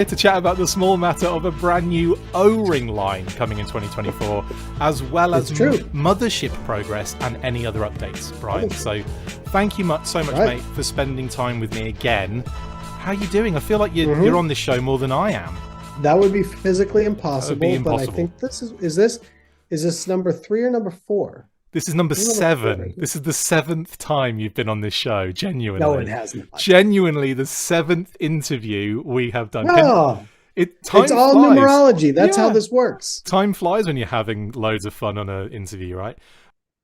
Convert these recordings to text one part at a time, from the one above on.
To chat about the small matter of a brand new O-ring line coming in 2024, as well as Mothership progress and any other updates, Brian. So thank you so much, mate, for spending time with me again. How are you doing? I feel like you're on this show more than I am. That would be physically impossible, but I think this is this number 3 or number 4? This is number 7. This is the 7th time you've been on this show. Genuinely. No, it hasn't. Genuinely, the 7th interview we have done. No. It's all flies. numerology. That's how this works. Time flies when you're having loads of fun on an interview, right?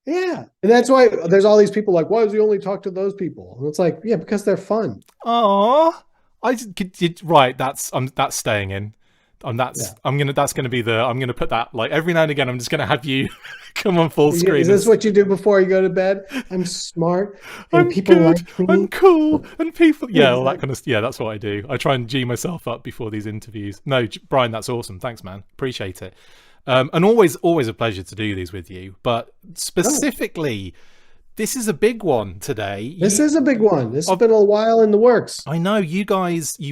Yeah. And that's why there's all these people like, why does he only talk to those people? And it's like, yeah, because they're fun. Aww. Right, that's staying in. I'm gonna put that, like, every now and again I'm just gonna have you come on full screen. Is this what you do before you go to bed? I'm smart and I'm people good, like me. I'm cool and people all that kind of that's what I do. I try and G myself up before these interviews. No, Brian, that's awesome. Thanks, man. Appreciate it. And always a pleasure to do these with you. But specifically, this is a big one today. This is a big one. This has been a while in the works. I know. You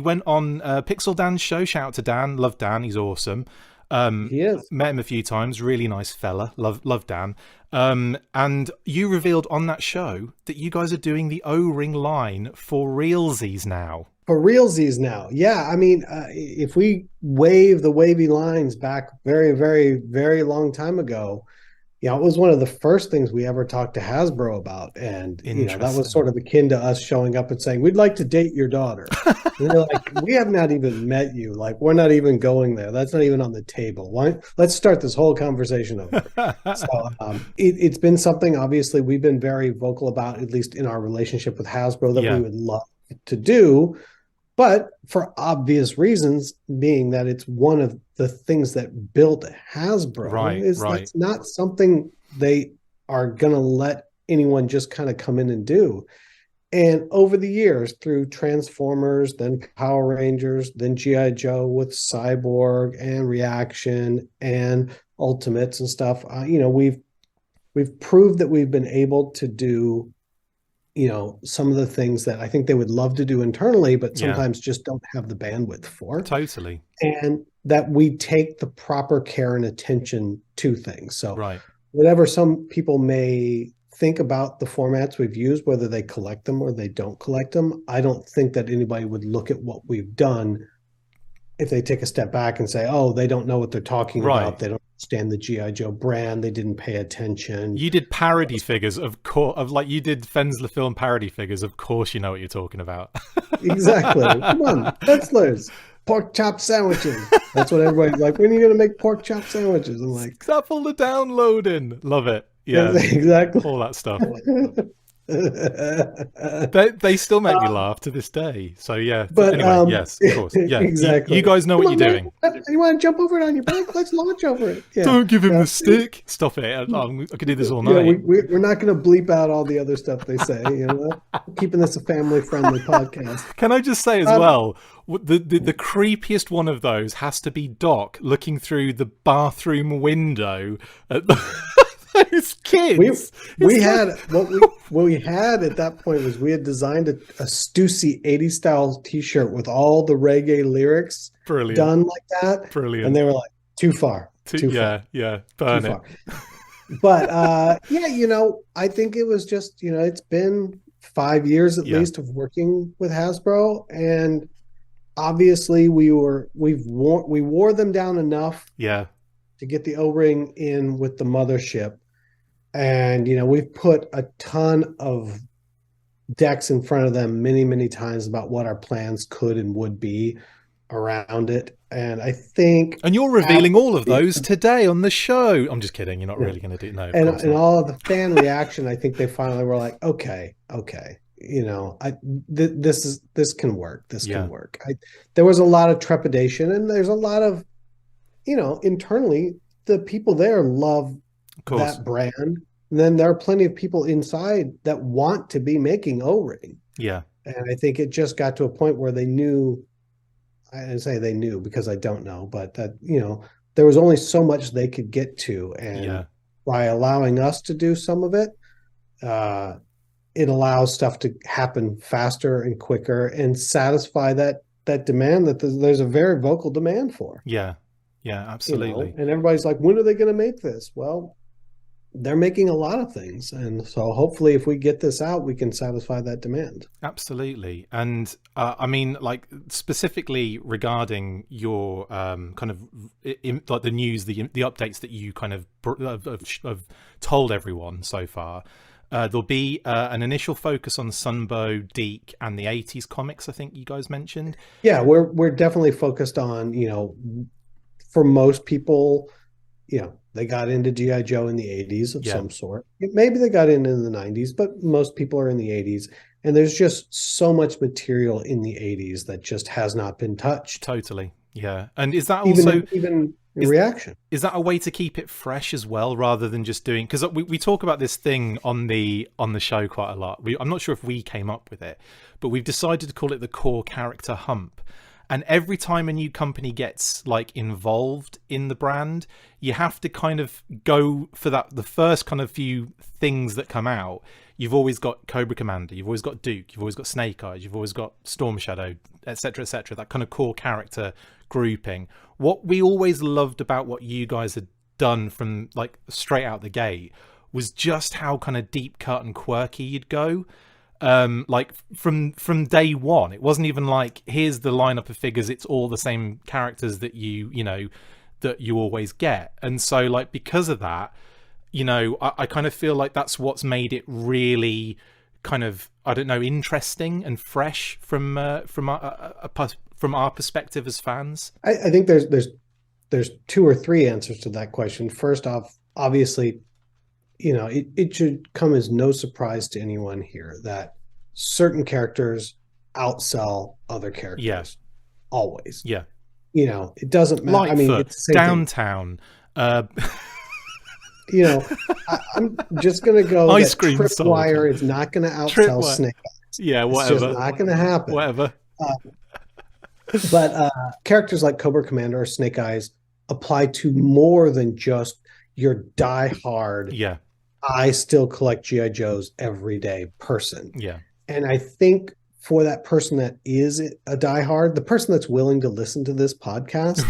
went on Pixel Dan's show. Shout out to Dan. Love Dan. He's awesome. He is. Met him a few times. Really nice fella. Love Dan. And you revealed on that show that you guys are doing the O-ring line for realsies now. For realsies now. Yeah. I mean, if we wave the wavy lines back very, very, very long time ago, it was one of the first things we ever talked to Hasbro about. And, that was sort of akin to us showing up and saying, we'd like to date your daughter. And they're like, we have not even met you. Like, we're not even going there. That's not even on the table. Why? Let's start this whole conversation over. So it's been something, obviously, we've been very vocal about, at least in our relationship with Hasbro, that we would love to do. But for obvious reasons, being that it's one of the things that built Hasbro, that's not something they are going to let anyone just kind of come in and do. And over the years, through Transformers, then Power Rangers, then G.I. Joe with Cyborg and Reaction and Ultimates and stuff, we've proved that we've been able to do some of the things that I think they would love to do internally, but sometimes just don't have the bandwidth for. Totally. And that we take the proper care and attention to things. So whatever some people may think about the formats we've used, whether they collect them or they don't collect them, I don't think that anybody would look at what we've done if they take a step back and say, oh, they don't know what they're talking about. They don't understand the G.I. Joe brand. They didn't pay attention. You did parody figures, of course, you did Fensler film parody figures. Of course, you know what you're talking about. Exactly. Come on, Fenslers. Pork chop sandwiches. That's what everybody's like. When are you going to make pork chop sandwiches? I'm like, stop all the downloading. Love it. Yeah, exactly. All that stuff. they still make me laugh to this day. So yeah. But anyway, yes, of course. Yeah, exactly. You guys know what you're doing. You want to jump over it on your back? Let's launch over it. Yeah. Don't give him the stick. Stop it. I could do this all night. We're not going to bleep out all the other stuff they say. Keeping this a family-friendly podcast. Can I just say as well, the creepiest one of those has to be Doc looking through the bathroom window at those kids. We had what we had at that point was we had designed a Stussy 80s style t-shirt with all the reggae lyrics done like that. Brilliant. And they were like, too far. Yeah. Burn it. But I think it was just, it's been 5 years at least of working with Hasbro, and obviously we wore them down enough to get the O-ring in with the mothership. And, we've put a ton of decks in front of them many, many times about what our plans could and would be around it. And I think... And you're revealing all of those today on the show. I'm just kidding. You're not really going to do... No, and all of the fan reaction, I think they finally were like, okay. This can work. This can work. There was a lot of trepidation, and there's a lot of, internally, the people there love that brand. And then there are plenty of people inside that want to be making O-ring. Yeah. And I think it just got to a point where they knew, I say they knew because I don't know, but that, there was only so much they could get to. And by allowing us to do some of it, it allows stuff to happen faster and quicker and satisfy that that demand that there's a very vocal demand for. Yeah, absolutely. And everybody's like, when are they going to make this? Well, they're making a lot of things, and so hopefully if we get this out, we can satisfy that demand. Absolutely. And I mean, like, specifically regarding your kind of like the news, the updates that you kind of have told everyone so far, there'll be an initial focus on Sunbow, Deke, and the 80s comics, I think you guys mentioned. Yeah, we're definitely focused on, for most people, they got into G.I. Joe in the 80s of some sort. Maybe they got in the 90s, but most people are in the 80s. And there's just so much material in the 80s that just has not been touched. Totally. Yeah. And is that also even reaction? Is that a way to keep it fresh as well, rather than just doing, because we talk about this thing on the show quite a lot. I'm not sure if we came up with it, but we've decided to call it the core character hump. And every time a new company gets like involved in the brand, you have to kind of go for the first kind of few things that come out. You've always got Cobra Commander, you've always got Duke, you've always got Snake Eyes, you've always got Storm Shadow, etc., that kind of core character grouping. What we always loved about what you guys had done from like straight out the gate was just how kind of deep cut and quirky you'd go. Like from day one. It wasn't even like, here's the lineup of figures, it's all the same characters that you always get. And so like, because of that, I kind of feel like that's what's made it really kind of, I don't know, interesting and fresh from our perspective as fans. I think there's two or three answers to that question. First off, obviously, it should come as no surprise to anyone here that certain characters outsell other characters. Yeah. Always. Yeah. It doesn't matter. Lightfoot, I mean, it's the same Downtown. I'm just going to go Ice that Cream Tripwire is not going to outsell Snake Eyes. Yeah, whatever. It's just not going to happen. Whatever. But characters like Cobra Commander or Snake Eyes apply to more than just your die-hard, I still collect G.I. Joes every day person. Yeah. And I think for that person that is a diehard, the person that's willing to listen to this podcast,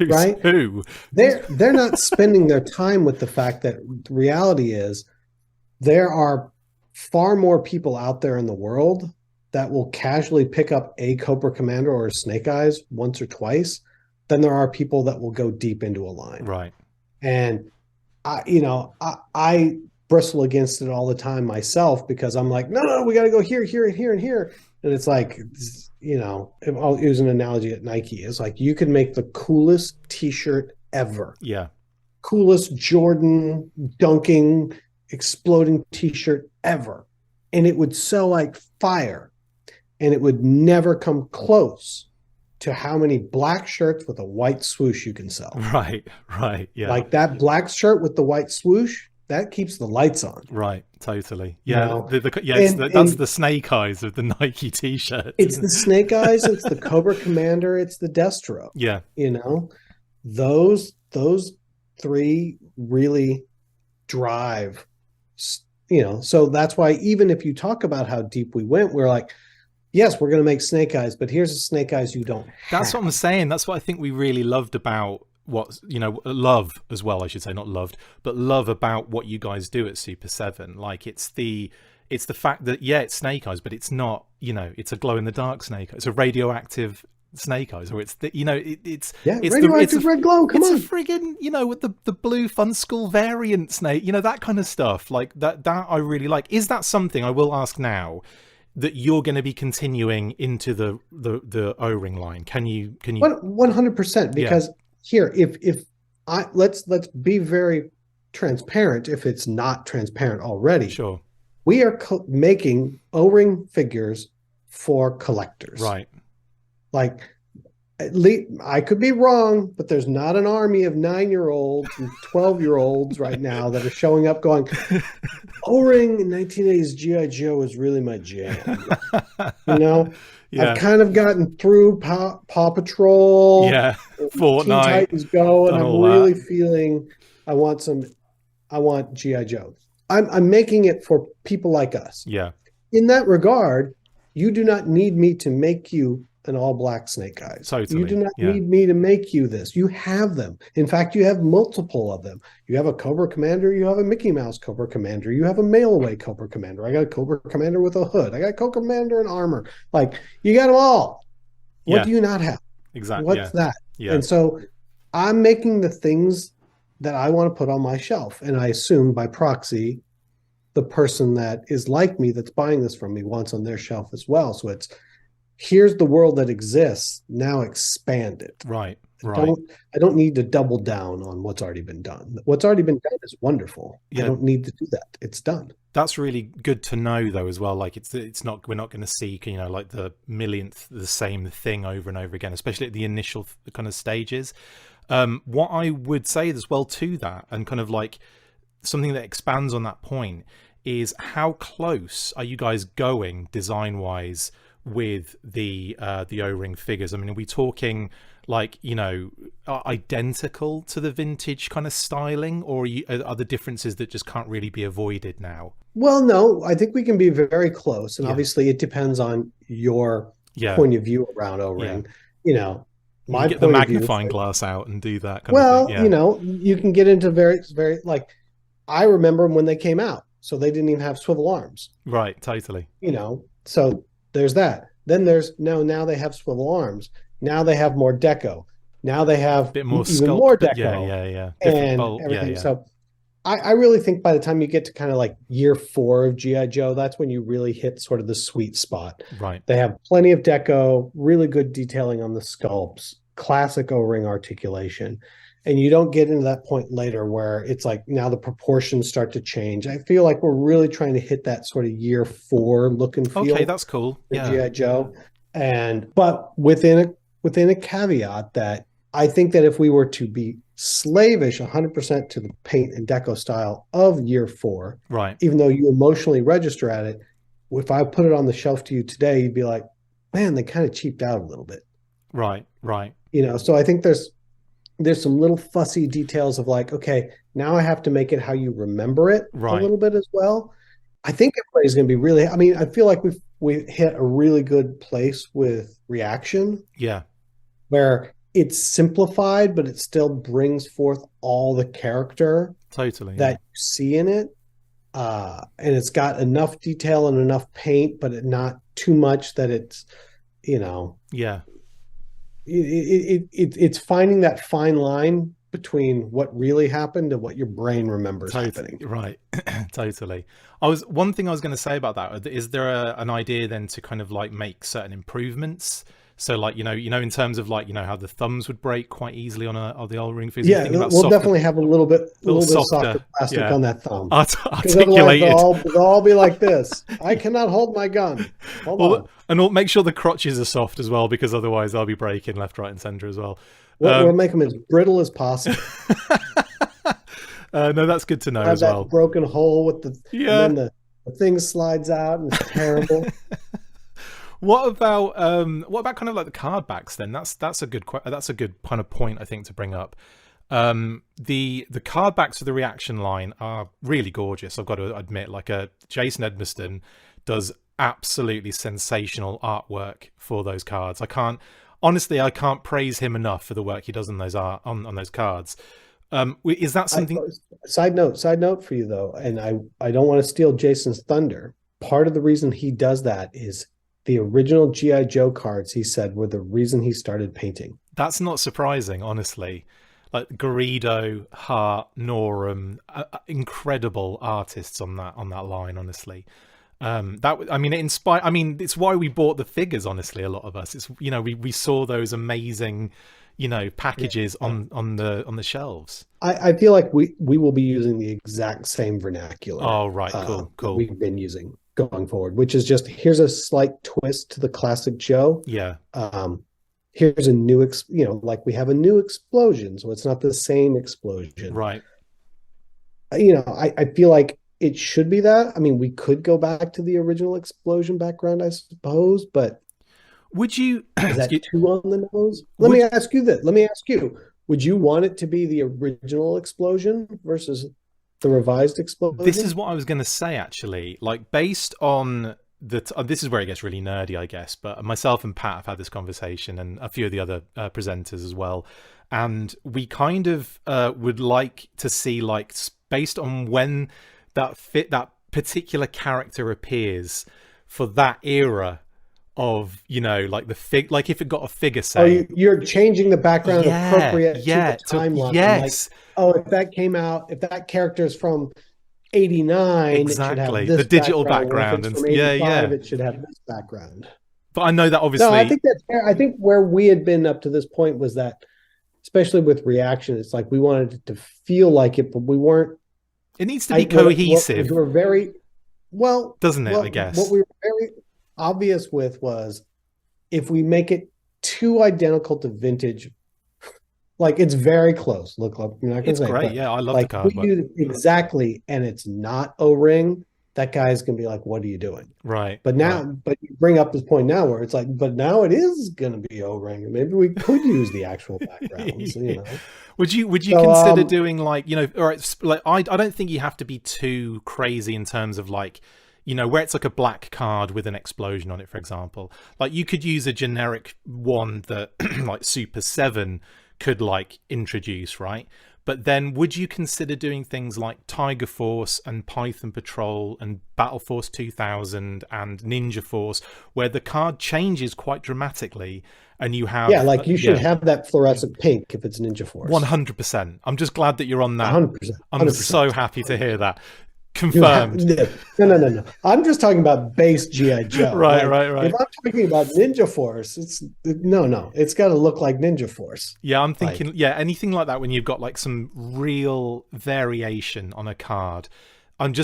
right? Who? They're not spending their time with the fact that the reality is there are far more people out there in the world that will casually pick up a Cobra Commander or a Snake Eyes once or twice than there are people that will go deep into a line. Right. And I bristle against it all the time myself, because I'm like, no, we got to go here, here, and here, and here. And it's like, I'll use an analogy at Nike. It's like, you can make the coolest t-shirt ever. Yeah. Coolest Jordan dunking, exploding t-shirt ever. And it would sell like fire. And it would never come close to how many black shirts with a white swoosh you can sell. Right. Yeah. Like that black shirt with the white swoosh, that keeps the lights on. Right. Totally. Yeah. That's the Snake Eyes of the Nike t-shirt. It's the Snake Eyes. It's the Cobra Commander. It's the Destro. Yeah. Those three really drive, so that's why even if you talk about how deep we went, we're like, yes, we're going to make Snake Eyes, but here's a Snake Eyes you don't have. That's what I'm saying. That's what I think we really loved about love as well, I should say, not loved, but love about what you guys do at Super 7. Like, it's the fact that, it's Snake Eyes, but it's not, it's a glow in the dark Snake Eyes. It's a radioactive Snake Eyes, or it's the, it's radioactive red glow. Come on, it's a friggin', with the blue Fun School variant Snake, that kind of stuff. Like that I really like. Is that something, I will ask now, that you're going to be continuing into the O-ring line? Can you 100%? Because here, if let's be very transparent, if it's not transparent already. Sure. We are making O-ring figures for collectors. Right. Like, at least, I could be wrong, but there's not an army of 9-year-olds and 12-year-olds right now that are showing up going, O-ring in 1980s G.I. Joe is really my jam. I've kind of gotten through Paw Patrol. Yeah. Fortnite. Teen Titans Go, and I'm really feeling I want G.I. Joe. I'm making it for people like us. Yeah. In that regard, you do not need me to make you an all black Snake Eyes. You do Totally. not Yeah. need me to make you this. You have them. In fact, you have multiple of them. You have a Cobra Commander. You have a Mickey Mouse Cobra Commander. You have a mail away Cobra Commander. I got a Cobra Commander with a hood. I got a Cobra Commander in armor. Like, you got them all. What Yeah. do you not have? Exactly. What's Yeah. that? Yeah. And so I'm making the things that I want to put on my shelf. And I assume by proxy, the person that is like me that's buying this from me wants on their shelf as well. So it's, here's the world that exists, now expand it. Right. Right. I don't need to double down on what's already been done. What's already been done is wonderful. Yeah. I don't need to do that. It's done. That's really good to know though as well. Like it's not, we're not going to see, you know, like the millionth the same thing over and over again, especially at the initial kind of stages. What I would say as well to that, and kind of like something that expands on that point, is how close are you guys going design wise with the O-ring figures? I mean, are we talking like, you know, identical to the vintage kind of styling, or are the differences that just can't really be avoided now? Well, no, I think we can be very close. And obviously it depends on your point of view around O-ring. You know, my get the magnifying glass out and do that kind of thing. You know, you can get into very, like, I remember when they came out, so they didn't even have swivel arms. Right, totally. You know, so there's that. Then there's now they have swivel arms. Now they have more deco. Now they have a bit more even more deco. Yeah. And everything. So I really think by the time you get to kind of like year 4 of G.I. Joe, that's when you really hit sort of the sweet spot. Right. They have plenty of deco, really good detailing on the sculpts, classic O-ring articulation. And you don't get into that point later where it's like now the proportions start to change. I feel like we're really trying to hit that sort of year 4 look and feel. Okay, that's cool. Yeah. G.I. Joe. But within a caveat that I think that if we were to be slavish 100% to the paint and deco style of year 4, right, even though you emotionally register at it, if I put it on the shelf to you today, you'd be like, man, they kind of cheaped out a little bit. Right. You know, so I think there's some little fussy details of like, okay, now I have to make it how you remember it a little bit as well. I think everybody's going to be really, I mean, I feel like we hit a really good place with Reaction. Yeah. Where it's simplified, but it still brings forth all the character that you see in it. And it's got enough detail and enough paint, but not too much that it's, you know. Yeah. It's finding that fine line between what really happened and what your brain remembers happening. Right. Totally. One thing I was going to say about that, is there an idea then to kind of like make certain improvements? So like, you know, in terms of like, you know, how the thumbs would break quite easily on the O-ring figures. Yeah, we'll definitely have a little bit softer plastic on that thumb. Articulated. They'll all be like this. I cannot hold my gun. Hold on. And make sure the crotches are soft as well, because otherwise they'll be breaking left, right, and center as well. We'll make them as brittle as possible. No, that's good to know as well. Broken hole with and then the thing slides out and it's terrible. What about kind of like the card backs then? That's a good kind of point I think to bring up. The card backs of the Reaction line are really gorgeous. I've got to admit, like Jason Edmiston does absolutely sensational artwork for those cards. I can't praise him enough for the work he does on those on those cards. Is that something? Side note for you though, and I don't want to steal Jason's thunder. Part of the reason he does that is the original G.I. Joe cards, he said, were the reason he started painting. That's not surprising, honestly. Like Garrido, Hart, Norum, incredible artists on that line, honestly. It's why we bought the figures, honestly, a lot of us. It's, you know, we saw those amazing, you know, packages on the shelves. I feel like we will be using the exact same vernacular. Oh, right. Cool. We've been using going forward, which is just, here's a slight twist to the classic Joe. Yeah. Here's a new, like we have a new explosion, so it's not the same explosion. Right. You know, I feel like it should be that. I mean, we could go back to the original explosion background, I suppose, but would you? Is that too on the nose? Let me ask you, would you want it to be the original explosion versus the revised explosion? This is what I was going to say, actually. Like, based on that this is where it gets really nerdy, I guess, but myself and Pat have had this conversation, and a few of the other presenters as well, and we kind of would like to see, like, based on when that particular character appears for that era of, you know, like like if it got a figure, say. Oh, you're changing the background appropriate to the timeline. Yes. Like, oh, if that character is from 89, exactly. It should have this the digital background. and from 85, it should have this background. But I know that obviously. No, I think that's fair. I think where we had been up to this point was that, especially with reaction, it's like we wanted it to feel like it, but we weren't. It needs to be cohesive. We're very well, doesn't it? I guess what we were very obvious with was, if we make it too identical to vintage, like it's very close. Look, I'm not gonna it's say, great. but Yeah, I love like the card. We do exactly, and it's not O-ring. That guy's gonna be like, "What are you doing?" Right. But now, but you bring up this point now where it's like, but now it is gonna be O-ring, and maybe we could use the actual backgrounds. You know. Would you consider doing, like, you know, all right, like I don't think you have to be too crazy in terms of, like, you know, where it's like a black card with an explosion on it, for example. Like, you could use a generic one that like Super 7 could, like, introduce, right? But then would you consider doing things like Tiger Force and Python Patrol and Battle Force 2000 and Ninja Force, where the card changes quite dramatically, and you have... Yeah, like you should have that fluorescent pink if it's Ninja Force. 100%. I'm just glad that you're on that. 100%. I'm so happy to hear that. Confirmed. No. I'm just talking about base G.I. Joe. Right. If I'm talking about Ninja Force, it's got to look like Ninja Force. Yeah, I'm thinking, anything like that when you've got, like, some real variation on a card. I'm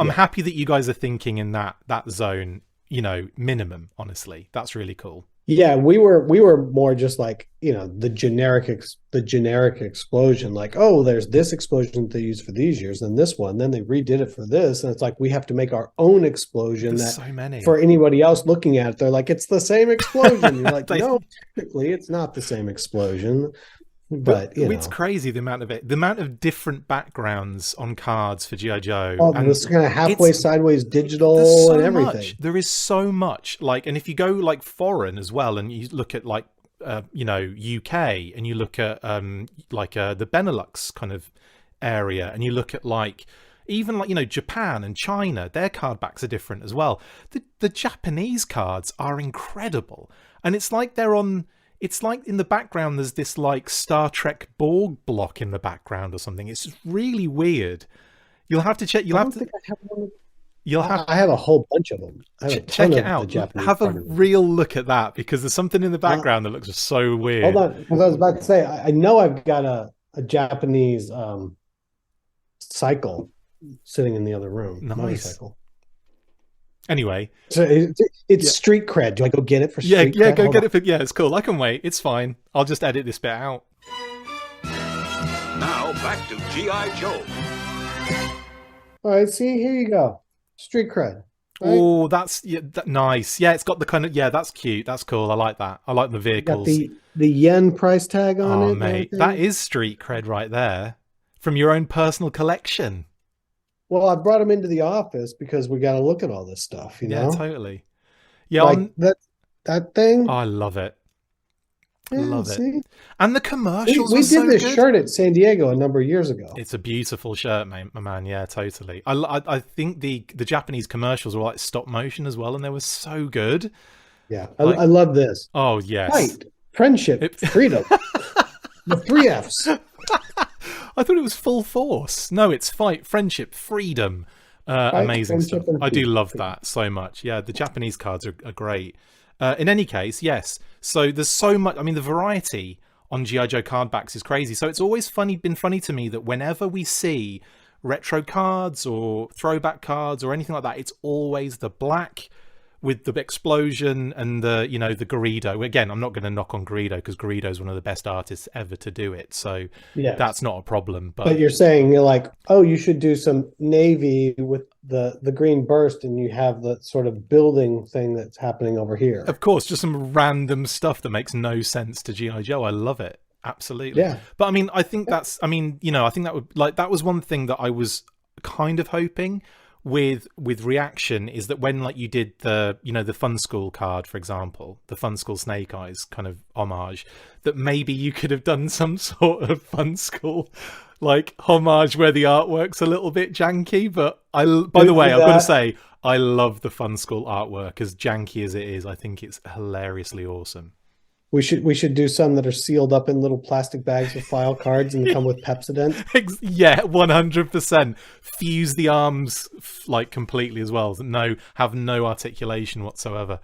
happy that you guys are thinking in that zone, you know, minimum, honestly. That's really cool. Yeah, we were more just like, you know, the generic explosion, like, oh, there's this explosion that they use for these years, and this one, then they redid it for this, and it's like we have to make our own explosion. There's so many. For anybody else looking at it, they're like, it's the same explosion. You're like, no, technically it's not the same explosion. But you know, it's crazy the amount of different backgrounds on cards for G.I. Joe. Oh, and this kind of halfway sideways digital and everything. There is so much, like, and if you go, like, foreign as well, and you look at, like, you know, UK, and you look at the Benelux kind of area, and you look at, like, even, like, you know, Japan and China, their card backs are different as well. The Japanese cards are incredible, and it's like they're on. It's like in the background there's this, like, Star Trek Borg block in the background or something. It's really weird. You'll have to check. I have a whole bunch of them. Check it out. Have a real look at that, because there's something in the background that looks so weird. Hold on, because I was about to say, I know I've got a Japanese cycle sitting in the other room. Nice. Motorcycle. Anyway, so it's street cred. Do I go get it for street cred? Yeah, go get it for. Yeah, it's cool. I can wait. It's fine. I'll just edit this bit out. Now back to G.I. Joe. All right, see, here you go. Street cred. Right? Oh, that's nice. Yeah, it's got the kind of, that's cute. That's cool. I like that. I like the vehicles. Got the yen price tag on it. Oh, mate, that is street cred right there, from your own personal collection. Well, I brought him into the office because we got to look at all this stuff, you know? Yeah, totally. Yeah, like that thing. Oh, I love it. Yeah, love see? it. And the commercials. We did this shirt at San Diego a number of years ago. It's a beautiful shirt, mate, my man. Yeah, totally. I think the Japanese commercials were like stop motion as well, and they were so good. Yeah, I love this. Oh yes, fight, friendship, freedom. The 3 Fs. I thought it was full force. No, it's fight, friendship, freedom. Amazing stuff. I do love that so much. Yeah, the Japanese cards are great. In any case, yes. So there's so much. I mean, the variety on G.I. Joe card backs is crazy. So it's always been funny to me that whenever we see retro cards or throwback cards or anything like that, it's always the black with the explosion and the, you know, the Garrido. Again, I'm not going to knock on Garrido because Garrido is one of the best artists ever to do it. So that's not a problem. But you're saying, you're like, oh, you should do some navy with the green burst, and you have the sort of building thing that's happening over here. Of course, just some random stuff that makes no sense to G.I. Joe. I love it. Absolutely. Yeah. But I mean, I think that's, I mean, you know, I think that would, like, that was one thing that I was kind of hoping with reaction is that when like you did the the Fun School card, for example, the Fun School Snake Eyes kind of homage, that maybe you could have done some sort of Fun School like homage where the artwork's a little bit janky. But by the way, I've got to say, I love the Fun School artwork, as janky as it is. I think it's hilariously awesome. We should do some that are sealed up in little plastic bags with file cards and come with Pepsodent. Yeah, 100%. Fuse the arms like completely as well. Have no articulation whatsoever.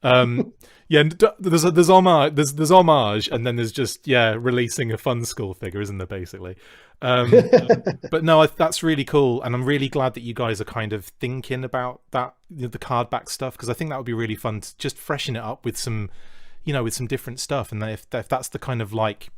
Yeah, there's homage, and then there's just releasing a Fun School figure, isn't there? Basically, but no, that's really cool, and I'm really glad that you guys are kind of thinking about that, the card back stuff, because I think that would be really fun to just freshen it up with some. With some different stuff, and if that's the kind of like,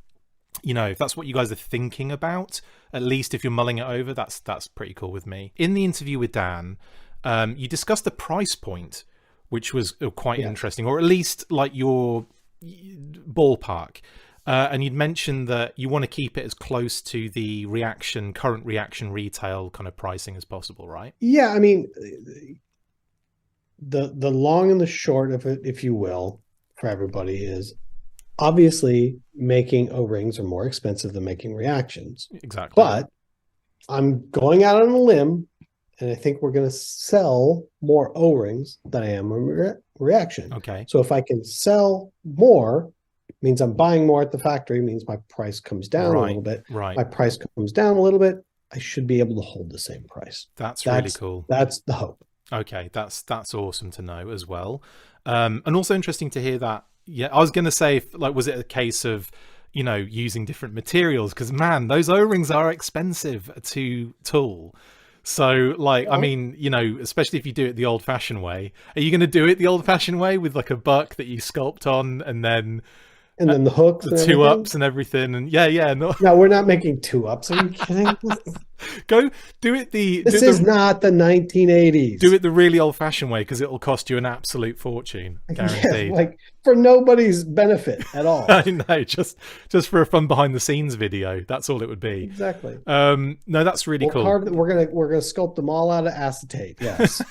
if that's what you guys are thinking about, at least if you're mulling it over, that's pretty cool with me. In the interview with Dan, you discussed the price point, which was quite interesting, or at least like your ballpark. And you'd mentioned that you want to keep it as close to the current reaction retail kind of pricing as possible, right? Yeah, I mean, the long and the short of it, if you will, for everybody, is obviously making O-rings are more expensive than making reactions. Exactly. But I'm going out on a limb, and I think we're going to sell more O-rings than I am a reaction. Okay. So if I can sell more, means I'm buying more at the factory, means my price comes down a little bit. Right. My price comes down a little bit, I should be able to hold the same price. That's really cool. That's the hope. Okay, that's awesome to know as well. And also interesting to hear that. Yeah, I was going to say, was it a case of, using different materials? Because, man, those O-rings are expensive to tool. So, I mean, especially if you do it the old-fashioned way. Are you going to do it the old-fashioned way with, like, a buck that you sculpt on and then the hooks, the two ups and everything? And no, we're not making two ups. Are you kidding? Go do it This is not the 1980s. Do it the really old-fashioned way, because it will cost you an absolute fortune, guaranteed. Yeah, for nobody's benefit at all. I know, just for a fun behind-the-scenes video. That's all it would be. Exactly. No, that's really cool. We're gonna sculpt them all out of acetate. Yes.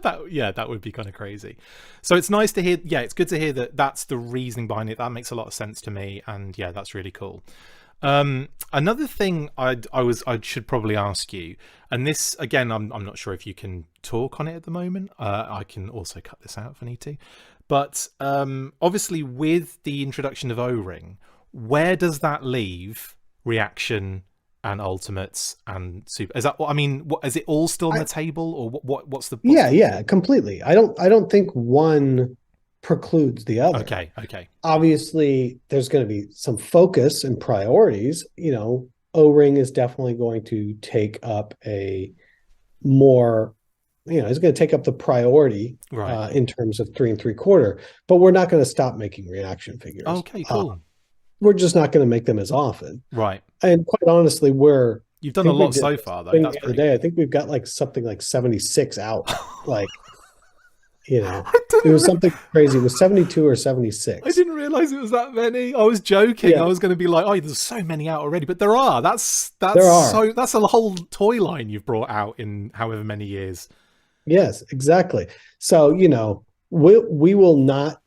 that would be kind of crazy. So it's nice to hear. Yeah, it's good to hear that that's the reasoning behind it. That makes a lot of sense to me, and yeah, that's really cool. Another thing I should probably ask you, and this again, I'm not sure if you can talk on it at the moment. I can also cut this out if I need to. But obviously, with the introduction of O-ring, where does that leave reaction and ultimates and super? Is that what I mean? Is it all still on the table, or what's the? Yeah, completely. I don't think one precludes the other. Okay. Obviously, there's going to be some focus and priorities. O-ring is definitely going to take up a more, it's going to take up the priority in terms of 3 3/4. But we're not going to stop making reaction figures. Okay, cool. We're just not going to make them as often. Right. And quite honestly, you've done a lot so far, though. That's the other day. I think we've got something like 76 out. It was something crazy. It was 72 or 76. I didn't realize it was that many. I was joking. Yeah. I was going to be like, oh, there's so many out already, but there are. That's a whole toy line you've brought out in however many years. Yes, exactly. So, we will not.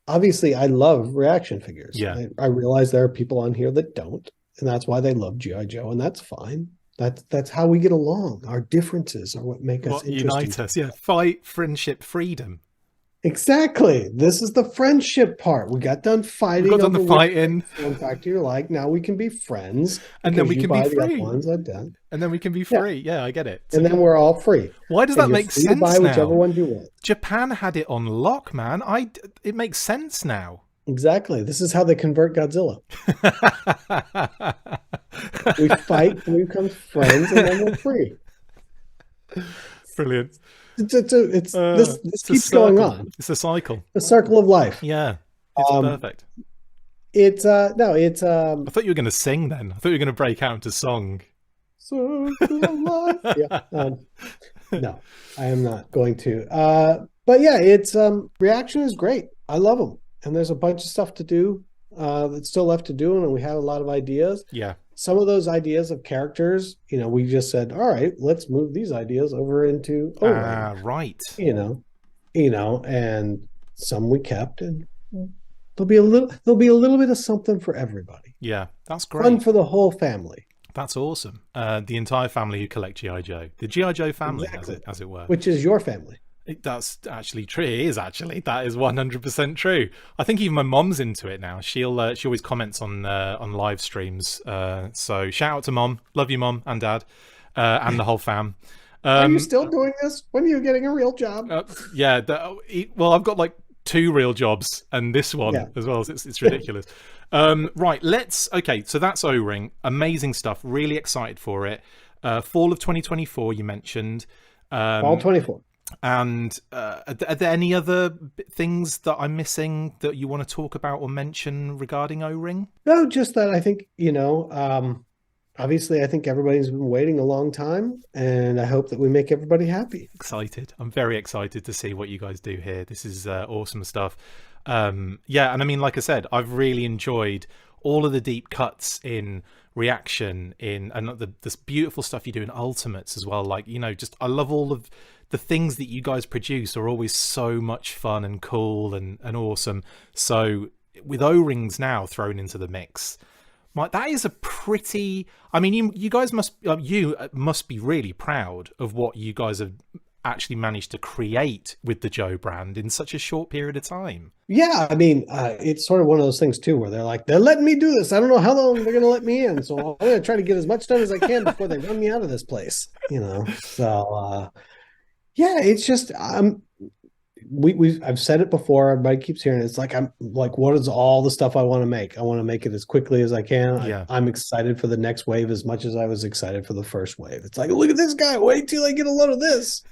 Obviously, I love reaction figures. Yeah. I realize there are people on here that don't, and that's why they love G.I. Joe, and that's fine. That's how we get along. Our differences are what make us interesting. Unite us. Yeah. Fight, friendship, freedom. Exactly. This is the friendship part. We got done fighting. We got done fighting. In fact, you're like, now we can be friends. And then we can be free. And then we can be free. Yeah, I get it. So and then we're all free. Why does that make sense buy now? Whichever one you want. Japan had it on lock, man. It makes sense now. Exactly. This is how they convert Godzilla. We fight, we become friends, and then we're free. Brilliant. This keeps going on. It's a cycle. A circle of life. Yeah. It's perfect. I thought you were going to sing then. I thought you were going to break out into song. Circle of life. Yeah. No, I am not going to. But yeah, it's reaction is great. I love them. And there's a bunch of stuff to do that's still left to do, and we have a lot of ideas. Yeah. some of those ideas of characters, we just said, all right, let's move these ideas over into O-ring, Right. And some we kept, and there'll be a little bit of something for everybody. Yeah, that's great. Fun for the whole family. That's awesome. The entire family who collect GI Joe, the GI Joe family, Exactly. as it were. Which is your family. That's actually true. It is actually. That is 100% true. I think even my mom's into it now. She always comments on live streams. So shout out to mom. Love you, mom and dad, and the whole fam. Are you still doing this? When are you getting a real job? Yeah. Well, I've got like 2 real jobs and this one as well. It's ridiculous. Right. Okay. So that's O-ring. Amazing stuff. Really excited for it. Fall of 2024. You mentioned. Fall 24. And are there any other things that I'm missing that you want to talk about or mention regarding O-ring? No, just that I think, obviously I think everybody's been waiting a long time, and I hope that we make everybody happy. Excited. I'm very excited to see what you guys do here. This is awesome stuff. Yeah, and I mean, like I said, I've really enjoyed all of the deep cuts in reaction and this beautiful stuff you do in Ultimates as well. Like, just I love all of the things that you guys produce are always so much fun and cool and awesome. So with O-rings now thrown into the mix, that is a pretty, I mean, you guys must be really proud of what you guys have actually managed to create with the Joe brand in such a short period of time. Yeah, I mean, it's sort of one of those things too, where they're letting me do this. I don't know how long they're going to let me in, so I'm going to try to get as much done as I can before they run me out of this place. So yeah, it's just I've said it before. Everybody keeps hearing it. It's like I'm like, what is all the stuff I want to make? I want to make it as quickly as I can. Yeah. I'm excited for the next wave as much as I was excited for the first wave. It's like, look at this guy. Wait till I get a load of this.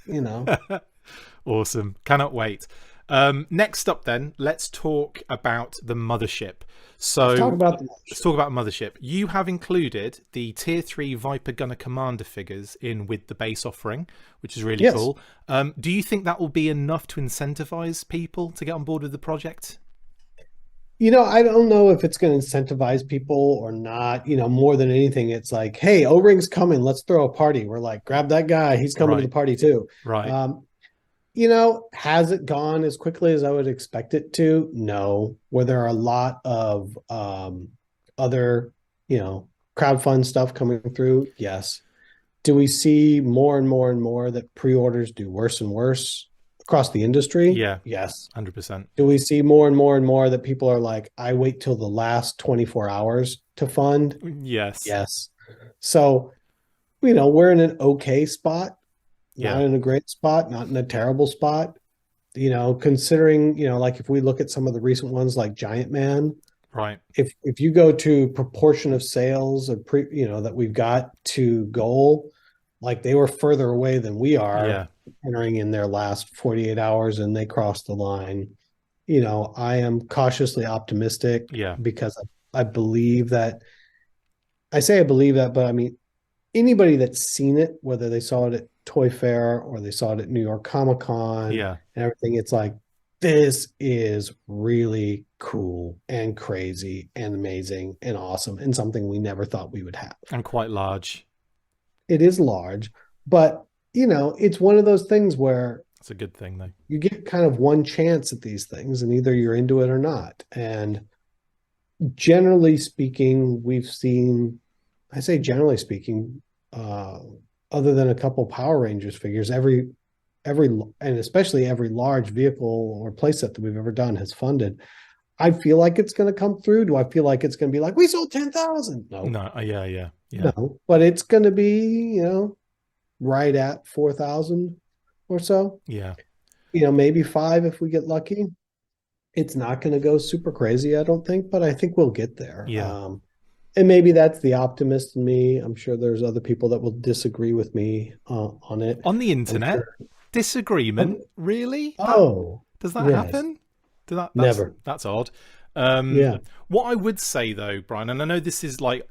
Awesome. Cannot wait. Next up then, let's talk about the Mothership. So let's talk about Mothership. You have included the Tier 3 Viper Gunner Commander figures with the base offering, which is really cool. Do you think that will be enough to incentivize people to get on board with the project? I don't know if it's going to incentivize people or not. More than anything, it's like, hey, O-ring's coming. Let's throw a party. We're like, grab that guy. He's coming to the party too. Right. Has it gone as quickly as I would expect it to? No. Were there a lot of other, crowdfund stuff coming through? Yes. Do we see more and more and more that pre-orders do worse and worse across the industry? Yeah. Yes. 100%. Do we see more and more and more that people are like, I wait till the last 24 hours to fund? Yes. Yes. So, we're in an okay spot. Not in a great spot, not in a terrible spot. Considering, like if we look at some of the recent ones like Giant Man, right? If you go to proportion of sales of that we've got to goal, like they were further away than we are entering in their last 48 hours and they crossed the line. I am cautiously optimistic because I believe that, but I mean, anybody that's seen it, whether they saw it at Toy Fair or they saw it at New York Comic Con and everything, it's like, this is really cool and crazy and amazing and awesome and something we never thought we would have. And quite large. It is large, but it's one of those things where it's a good thing though. You get kind of one chance at these things and either you're into it or not. And generally speaking, we've seen, I say generally speaking, other than a couple Power Rangers figures, every and especially every large vehicle or playset that we've ever done has funded. I feel like it's going to come through. Do I feel like it's going to be like, we sold 10,000? No. Yeah. No, but it's going to be, right at 4,000 or so. Yeah. Maybe 5 if we get lucky. It's not going to go super crazy, I don't think, but I think we'll get there. Yeah. And maybe that's the optimist in me. I'm sure there's other people that will disagree with me on it. On the internet? Disagreement? Really? Oh. Does that happen? Never. That's odd. What I would say though, Brian, and I know this is like